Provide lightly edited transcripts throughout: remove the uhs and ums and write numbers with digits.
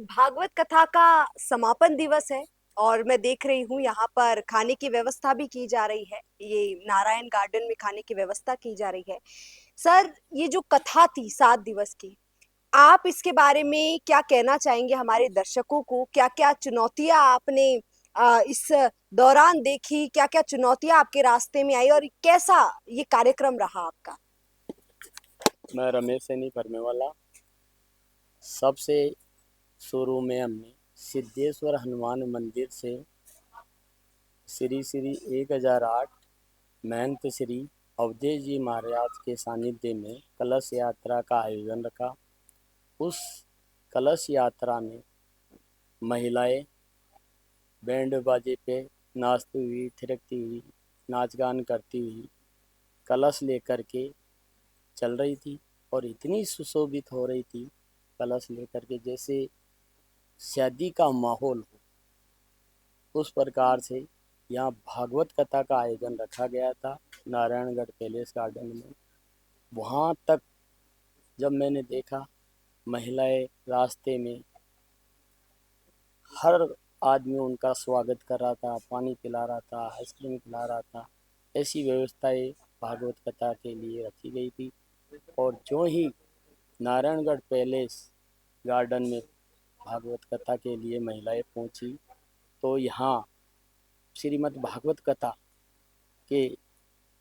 भागवत कथा का समापन दिवस है और मैं देख रही हूँ यहाँ पर खाने की व्यवस्था भी की जा रही है। ये नारायण गार्डन में खाने की व्यवस्था की जा रही है। सर, ये जो कथा थी 7 दिवस की, आप इसके बारे में क्या कहना चाहेंगे हमारे दर्शकों को? क्या-क्या चुनौतियाँ आपने इस दौरान देखी? क्या-क्या चुनौतियाँ आपके रास्ते में आई और कैसा ये कार्यक्रम रहा आपका? मैं रमेश सैनी वाला। सबसे शुरू में हमने सिद्धेश्वर हनुमान मंदिर से श्री श्री 1008 महंत श्री अवधेश जी महाराज के सानिध्य में कलश यात्रा का आयोजन रखा। उस कलश यात्रा में महिलाएं बैंड बाजे पे नाचती हुई थिरकती हुई नाच गान करती हुई कलश लेकर के चल रही थी और इतनी सुशोभित हो रही थी कलश लेकर के जैसे शादी का माहौल हो। उस प्रकार से यहाँ भागवत कथा का आयोजन रखा गया था नारायणगढ़ पैलेस गार्डन में। वहाँ तक जब मैंने देखा महिलाएं रास्ते में हर आदमी उनका स्वागत कर रहा था, पानी पिला रहा था, आइसक्रीम खिला रहा था। ऐसी व्यवस्थाएं भागवत कथा के लिए रखी गई थी। और जो ही नारायणगढ़ पैलेस गार्डन में भागवत कथा के लिए महिलाएं पहुंची तो यहाँ श्रीमद् भागवत कथा के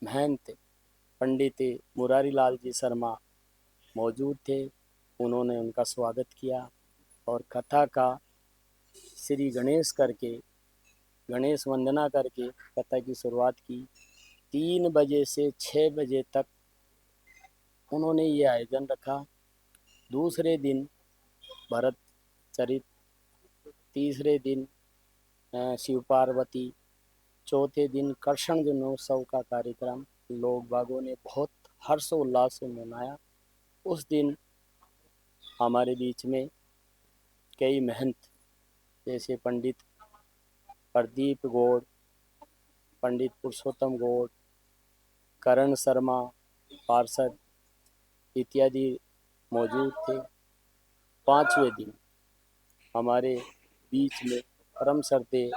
महंत पंडित मुरारी लाल जी शर्मा मौजूद थे। उन्होंने उनका स्वागत किया और कथा का श्री गणेश करके गणेश वंदना करके कथा की शुरुआत की। 3 बजे से 6 बजे तक उन्होंने ये आयोजन रखा। दूसरे दिन भरत चरित, तीसरे दिन शिव पार्वती, चौथे दिन कृष्ण जन्मोत्सव का कार्यक्रम लोग बागों ने बहुत हर्षोल्लास से मनाया। उस दिन हमारे बीच में कई महंत जैसे पंडित प्रदीप गौड़, पंडित पुरुषोत्तम गौड़, करण शर्मा पार्षद इत्यादि मौजूद थे। पांचवें दिन हमारे बीच में परम श्रद्धेय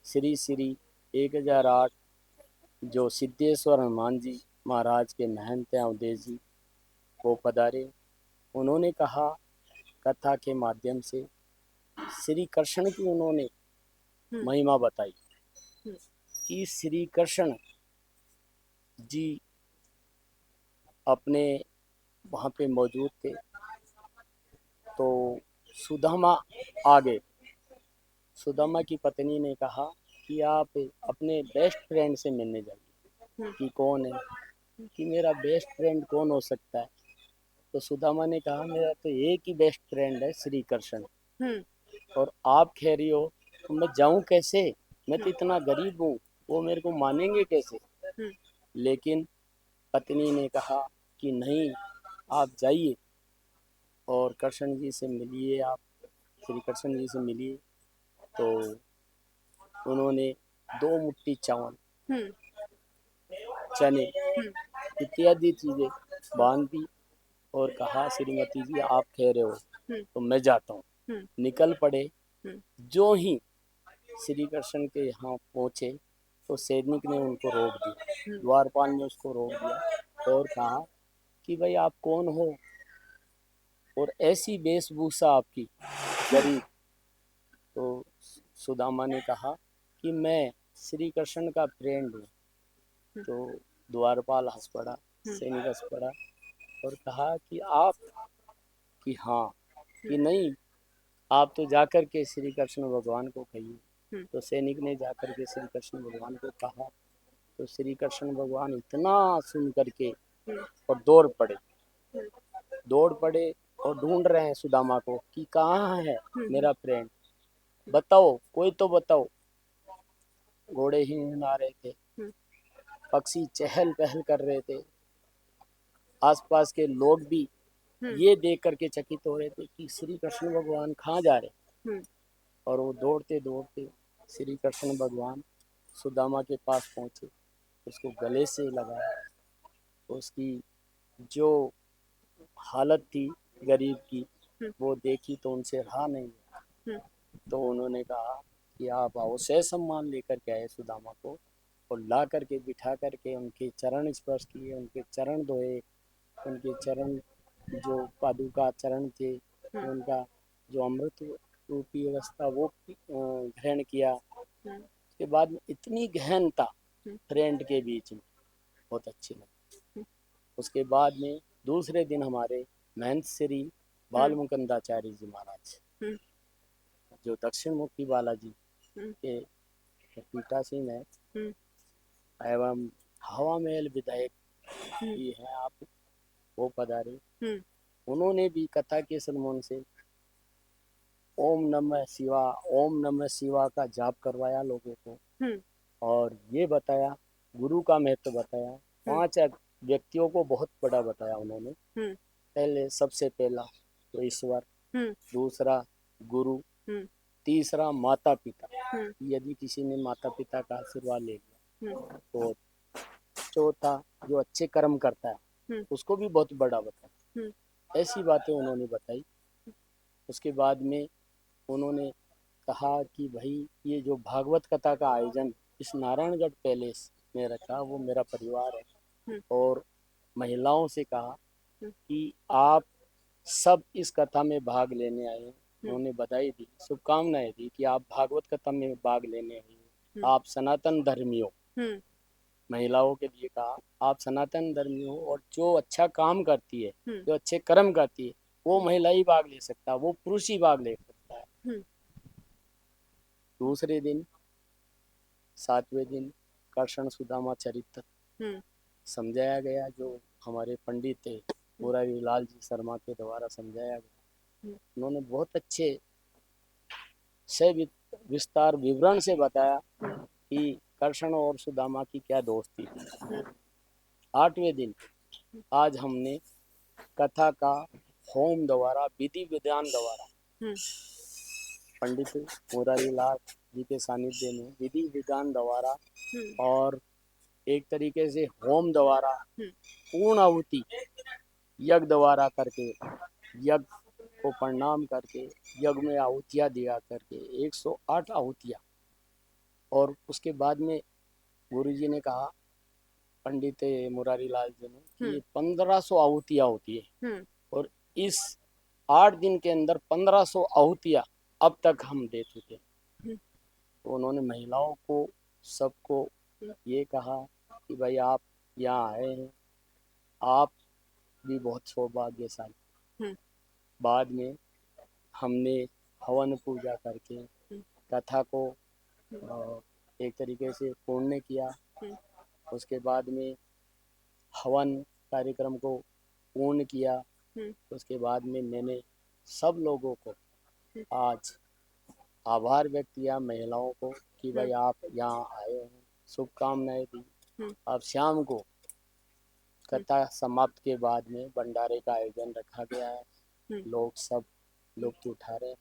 श्री श्री 1008 जो सिद्धेश्वर हनुमान जी महाराज के महंत हैं अवधेश जी, वो पधारे। उन्होंने कहा कथा के माध्यम से श्री कृष्ण की उन्होंने महिमा बताई कि श्री कृष्ण जी अपने वहाँ पे मौजूद थे तो सुदामा आ गए। सुदामा की पत्नी ने कहा कि आप अपने बेस्ट फ्रेंड से मिलने जाइए। कि कौन है? कि मेरा बेस्ट फ्रेंड कौन हो सकता है? तो सुदामा ने कहा मेरा तो एक ही बेस्ट फ्रेंड है श्री कृष्ण। और आप कह रही हो तो मैं जाऊं कैसे? मैं तो इतना गरीब हूँ, वो मेरे को मानेंगे कैसे? लेकिन पत्नी ने कहा कि नहीं, आप जाइए और कृष्ण जी से मिलिए, आप श्री कृष्ण जी से मिलिए। तो उन्होंने 2 मुट्ठी चावल, चने इत्यादि चीजें बांध दी और कहा श्रीमती जी आप कह रहे हो तो मैं जाता हूँ। निकल पड़े। जो ही श्री कृष्ण के यहाँ पहुँचे तो सैनिक ने उनको रोक दिया, द्वारपाल ने उसको रोक दिया और कहा कि भाई आप कौन हो और ऐसी वेशभूषा आपकी गरीब? तो सुदामा ने कहा कि मैं श्री कृष्ण का फ्रेंड हूँ। तो द्वारपाल हंस पड़ा, सैनिक हंस पड़ा और कहा कि आप, कि हाँ, कि नहीं, आप तो जाकर के श्री कृष्ण भगवान को कहिए। तो सैनिक ने जाकर के श्री कृष्ण भगवान को कहा तो श्री कृष्ण भगवान इतना सुन करके और दौड़ पड़े और ढूंढ रहे हैं सुदामा को कि कहाँ है मेरा फ्रेंड, बताओ, कोई तो बताओ। घोड़े ही आ रहे थे, पक्षी चहल पहल कर रहे थे, आसपास के लोग भी ये देख करके चकित हो रहे थे कि श्री कृष्ण भगवान कहाँ जा रहे। और वो दौड़ते दौड़ते श्री कृष्ण भगवान सुदामा के पास पहुंचे, उसको गले से लगाया। उसकी जो हालत थी गरीब की वो देखी तो उनसे रहा नहीं गया। हम्म, तो उन्होंने कहा कि आप आओ, सह सम्मान लेकर के आए सुदामा को और ला करके बिठा करके उनके चरण स्पर्श किए, उनके चरण धोए, उनके चरण जो पादुका चरण थे उनका जो अमृत रूपी अवस्था वो ग्रहण किया। उसके बाद में इतनी गहनता फ्रेंड के बीच में बहुत अच्छी लगी। उसके बाद में दूसरे दिन हमारे महंत श्री बाल मुकुंदाचार्य जी महाराज जो दक्षिण मुखी बालाजी के पीठासीन है एवं हवा महल विधायक भी हैं आप, वो पधारे। उन्होंने भी कथा के सन्मान से ओम नमः शिवा, ओम नमः शिवा का जाप करवाया लोगों को और ये बताया, गुरु का महत्व बताया। 5 व्यक्तियों को बहुत बड़ा बताया उन्होंने। पहले सबसे पहला तो ईश्वर, दूसरा गुरु, तीसरा माता पिता, यदि किसी ने माता पिता का आशीर्वाद ले लिया तो चौथा जो अच्छे कर्म करता है उसको भी बहुत बड़ा बताया। ऐसी बातें उन्होंने बताई। उसके बाद में उन्होंने कहा कि भाई ये जो भागवत कथा का आयोजन इस नारायणगढ़ पैलेस में रखा वो मेरा परिवार है और महिलाओं से कहा कि आप सब इस कथा में भाग लेने आए हैं। उन्होंने बधाई दी, शुभकामनाएं दी कि आप भागवत कथा में भाग लेने आए हैं। आप सनातन धर्मियों, महिलाओं के लिए कहा आप सनातन धर्मी हो और जो अच्छा काम करती है, जो अच्छे कर्म करती है वो महिला ही भाग ले सकता है, वो पुरुष ही भाग ले सकता है। दूसरे दिन 7वें दिन कर्षण सुदामा चरित्र समझाया गया, जो हमारे पंडित थे मुरारी लाल जी शर्मा के द्वारा समझाया गया। उन्होंने बहुत अच्छे से विस्तार विवरण से बताया कि कर्षण और सुदामा की क्या दोस्ती थी। 8वें दिन आज हमने कथा का होम द्वारा, विधि विधान द्वारा पंडित मुरारी लाल जी के सानिध्य में विधि विधान द्वारा और एक तरीके से होम द्वारा पूर्ण आहुति यज्ञ द्वारा करके, यज्ञ को प्रणाम करके यज्ञ में आहुतियाँ दिया करके 108 आहुतियाँ। और उसके बाद में गुरुजी ने कहा, पंडित मुरारी लाल जी ने, कि ये 1500 आहुतियाँ होती है और इस 8 दिन के अंदर 1500 आहुतियाँ अब तक हम दे चुके। तो उन्होंने महिलाओं को सबको ये कहा कि भाई आप यहाँ आए हैं, आप भी बहुत सौभाग्यशाली। बाद में हमने हवन पूजा करके कथा को एक तरीके से पूर्ण किया। उसके बाद में हवन कार्यक्रम को पूर्ण किया। उसके बाद में मैंने सब लोगों को आज आभार व्यक्त किया, महिलाओं को, कि भाई आप यहाँ आए हैं, शुभकामनाएं दी। अब शाम को कथा समाप्त के बाद में भंडारे का आयोजन रखा गया है। लोग सब लुत्फ उठा रहे हैं।